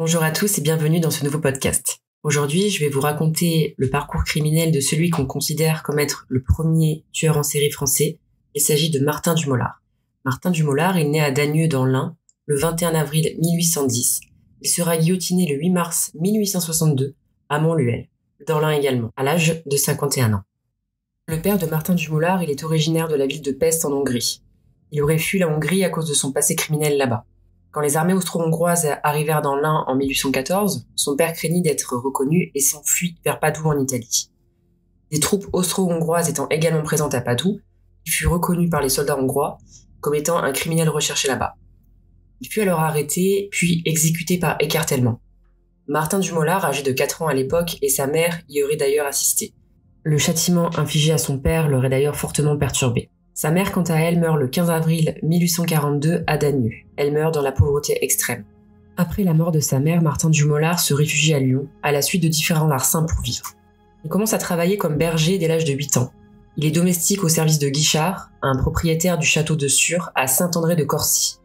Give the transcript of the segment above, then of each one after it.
Bonjour à tous et bienvenue dans ce nouveau podcast. Aujourd'hui, je vais vous raconter le parcours criminel de celui qu'on considère comme être le premier tueur en série français. Il s'agit de Martin Dumolard. Martin Dumolard est né à Dagneux dans l'Ain le 21 avril 1810. Il sera guillotiné le 8 mars 1862 à Montluel, dans l'Ain également, à l'âge de 51 ans. Le père de Martin Dumolard, il est originaire de la ville de Pest en Hongrie. Il aurait fui la Hongrie à cause de son passé criminel là-bas. Quand les armées austro-hongroises arrivèrent dans l'Ain en 1814, son père craignit d'être reconnu et s'enfuit vers Padoue en Italie. Des troupes austro-hongroises étant également présentes à Padoue, il fut reconnu par les soldats hongrois comme étant un criminel recherché là-bas. Il fut alors arrêté, puis exécuté par écartèlement. Martin Dumolard, âgé de 4 ans à l'époque, et sa mère y auraient d'ailleurs assisté. Le châtiment infligé à son père l'aurait d'ailleurs fortement perturbé. Sa mère, quant à elle, meurt le 15 avril 1842 à Dagneux. Elle meurt dans la pauvreté extrême. Après la mort de sa mère, Martin Dumolard se réfugie à Lyon, à la suite de différents larcins pour vivre. Il commence à travailler comme berger dès l'âge de 8 ans. Il est domestique au service de Guichard, un propriétaire du château de Sures à Saint-André-de-Corcy.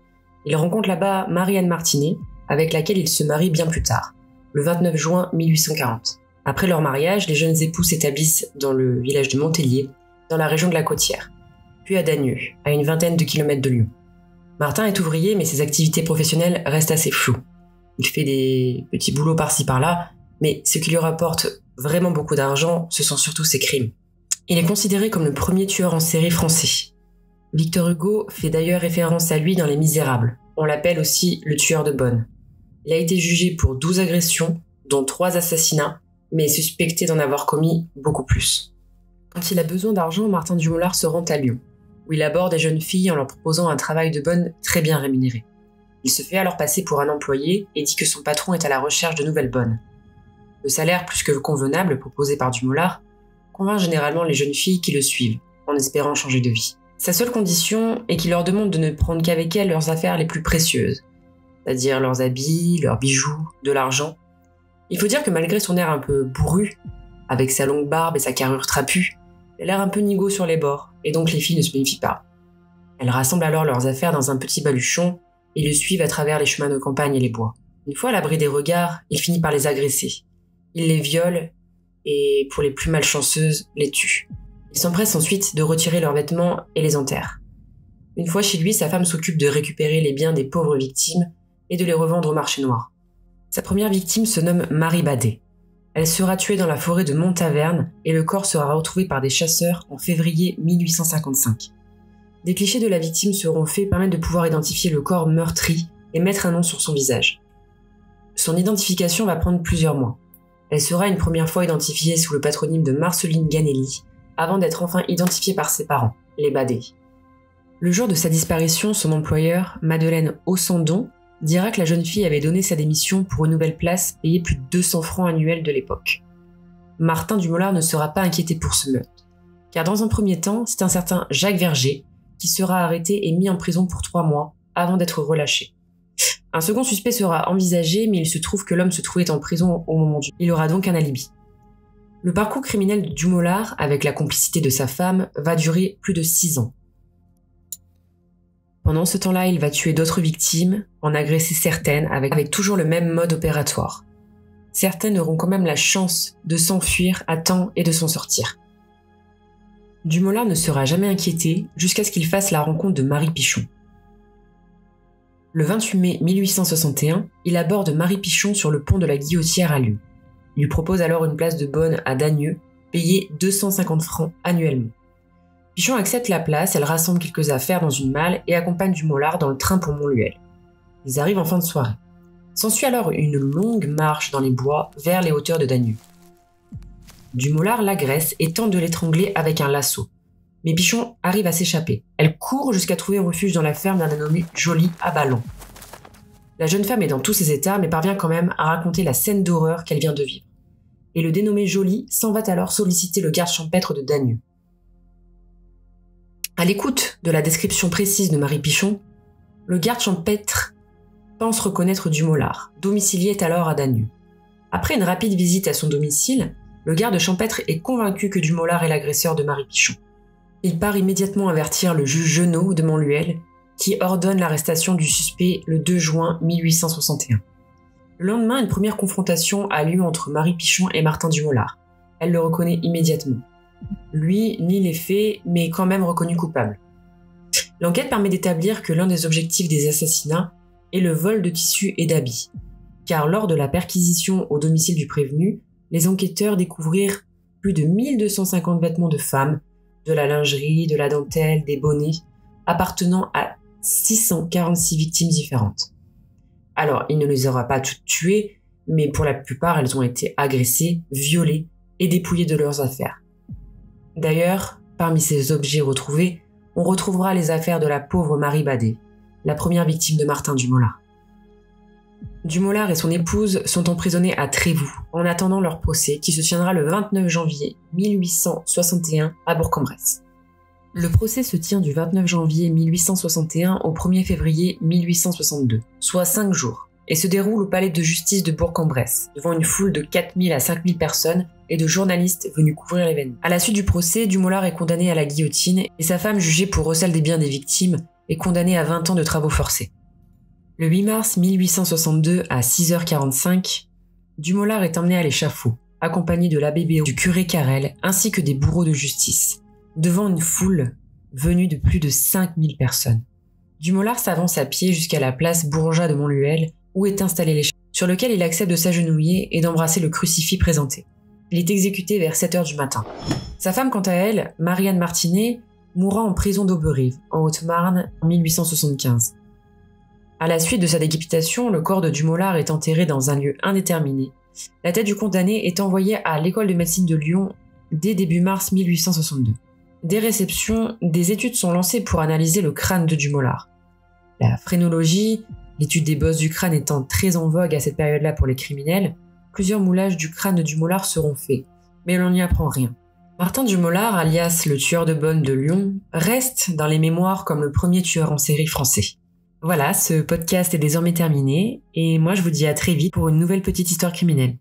Il rencontre là-bas Marie-Anne Martinet, avec laquelle il se marie bien plus tard, le 29 juin 1840. Après leur mariage, les jeunes époux s'établissent dans le village de Montélier, dans la région de la Côtière, puis à Dagneux, à une vingtaine de kilomètres de Lyon. Martin est ouvrier, mais ses activités professionnelles restent assez floues. Il fait des petits boulots par-ci par-là, mais ce qui lui rapporte vraiment beaucoup d'argent, ce sont surtout ses crimes. Il est considéré comme le premier tueur en série français. Victor Hugo fait d'ailleurs référence à lui dans Les Misérables. On l'appelle aussi le tueur de bonne. Il a été jugé pour 12 agressions, dont 3 assassinats, mais est suspecté d'en avoir commis beaucoup plus. Quand il a besoin d'argent, Martin Dumolard se rend à Lyon, où il aborde des jeunes filles en leur proposant un travail de bonne très bien rémunéré. Il se fait alors passer pour un employé et dit que son patron est à la recherche de nouvelles bonnes. Le salaire plus que convenable proposé par Dumolard convainc généralement les jeunes filles qui le suivent, en espérant changer de vie. Sa seule condition est qu'il leur demande de ne prendre qu'avec elles leurs affaires les plus précieuses, c'est-à-dire leurs habits, leurs bijoux, de l'argent. Il faut dire que malgré son air un peu bourru, avec sa longue barbe et sa carrure trapue, il a l'air un peu nigaud sur les bords, et donc les filles ne se méfient pas. Elles rassemblent alors leurs affaires dans un petit baluchon et le suivent à travers les chemins de campagne et les bois. Une fois à l'abri des regards, il finit par les agresser. Il les viole et, pour les plus malchanceuses, les tue. Il s'empresse ensuite de retirer leurs vêtements et les enterre. Une fois chez lui, sa femme s'occupe de récupérer les biens des pauvres victimes et de les revendre au marché noir. Sa première victime se nomme Marie Badet. Elle sera tuée dans la forêt de Monttaverne et le corps sera retrouvé par des chasseurs en février 1855. Des clichés de la victime seront faits permettre de pouvoir identifier le corps meurtri et mettre un nom sur son visage. Son identification va prendre plusieurs mois. Elle sera une première fois identifiée sous le patronyme de Marceline Ganelli, avant d'être enfin identifiée par ses parents, les Badet. Le jour de sa disparition, son employeur, Madeleine Ossandon, dira que la jeune fille avait donné sa démission pour une nouvelle place payée plus de 200 francs annuels de l'époque. Martin Dumolard ne sera pas inquiété pour ce meurtre, car dans un premier temps, c'est un certain Jacques Verger qui sera arrêté et mis en prison pour 3 mois avant d'être relâché. Un second suspect sera envisagé, mais il se trouve que l'homme se trouvait en prison au moment du. Il aura donc un alibi. Le parcours criminel de Dumolard, avec la complicité de sa femme, va durer plus de 6 ans. Pendant ce temps-là, il va tuer d'autres victimes, en agresser certaines, avec toujours le même mode opératoire. Certaines auront quand même la chance de s'enfuir à temps et de s'en sortir. Dumolard ne sera jamais inquiété jusqu'à ce qu'il fasse la rencontre de Marie Pichon. Le 28 mai 1861, il aborde Marie Pichon sur le pont de la Guillotière à Lyon. Il lui propose alors une place de bonne à Dagneux, payée 250 francs annuellement. Pichon accepte la place, elle rassemble quelques affaires dans une malle et accompagne Dumolard dans le train pour Montluel. Ils arrivent en fin de soirée. S'ensuit alors une longue marche dans les bois vers les hauteurs de Dagneux. Dumolard l'agresse et tente de l'étrangler avec un lasso. Mais Pichon arrive à s'échapper. Elle court jusqu'à trouver refuge dans la ferme d'un nommé Joly à Ballon. La jeune femme est dans tous ses états, mais parvient quand même à raconter la scène d'horreur qu'elle vient de vivre. Et le dénommé Joly s'en va alors solliciter le garde champêtre de Dagneux. À l'écoute de la description précise de Marie Pichon, le garde champêtre pense reconnaître Dumolard, domicilié alors à Dagneux. Après une rapide visite à son domicile, le garde champêtre est convaincu que Dumolard est l'agresseur de Marie Pichon. Il part immédiatement avertir le juge Genot de Montluel, qui ordonne l'arrestation du suspect le 2 juin 1861. Le lendemain, une première confrontation a lieu entre Marie Pichon et Martin Dumolard. Elle le reconnaît immédiatement. Lui nie les faits, mais est quand même reconnu coupable. L'enquête permet d'établir que l'un des objectifs des assassinats est le vol de tissus et d'habits. Car lors de la perquisition au domicile du prévenu, les enquêteurs découvrirent plus de 1250 vêtements de femmes, de la lingerie, de la dentelle, des bonnets, appartenant à 646 victimes différentes. Alors, il ne les aura pas toutes tuées, mais pour la plupart, elles ont été agressées, violées et dépouillées de leurs affaires. D'ailleurs, parmi ces objets retrouvés, on retrouvera les affaires de la pauvre Marie Badet, la première victime de Martin Dumolard. Dumolard et son épouse sont emprisonnés à Trévoux, en attendant leur procès qui se tiendra le 29 janvier 1861 à Bourg-en-Bresse. Le procès se tient du 29 janvier 1861 au 1er février 1862, soit 5 jours, et se déroule au palais de justice de Bourg-en-Bresse, devant une foule de 4000 à 5000 personnes et de journalistes venus couvrir l'événement. À la suite du procès, Dumolard est condamné à la guillotine et sa femme, jugée pour recel des biens des victimes, est condamnée à 20 ans de travaux forcés. Le 8 mars 1862 à 6h45, Dumolard est emmené à l'échafaud, accompagné de l'abbé Béraud, du curé Carrel ainsi que des bourreaux de justice, devant une foule venue de plus de 5000 personnes. Dumolard s'avance à pied jusqu'à la place Bourgeat de Montluel, où est installé l'échafaud, sur lequel il accepte de s'agenouiller et d'embrasser le crucifix présenté. Il est exécuté vers 7h du matin. Sa femme, quant à elle, Marie-Anne Martinet, mourra en prison d'Auberive, en Haute-Marne, en 1875. À la suite de sa décapitation, le corps de Dumolard est enterré dans un lieu indéterminé. La tête du condamné est envoyée à l'école de médecine de Lyon dès début mars 1862. Dès réception, des études sont lancées pour analyser le crâne de Dumolard. La phrénologie, l'étude des bosses du crâne étant très en vogue à cette période-là pour les criminels, plusieurs moulages du crâne de Dumolard seront faits, mais l'on n'y apprend rien. Martin Dumolard, alias le tueur de bonnes de Lyon, reste dans les mémoires comme le premier tueur en série français. Voilà, ce podcast est désormais terminé, et moi je vous dis à très vite pour une nouvelle petite histoire criminelle.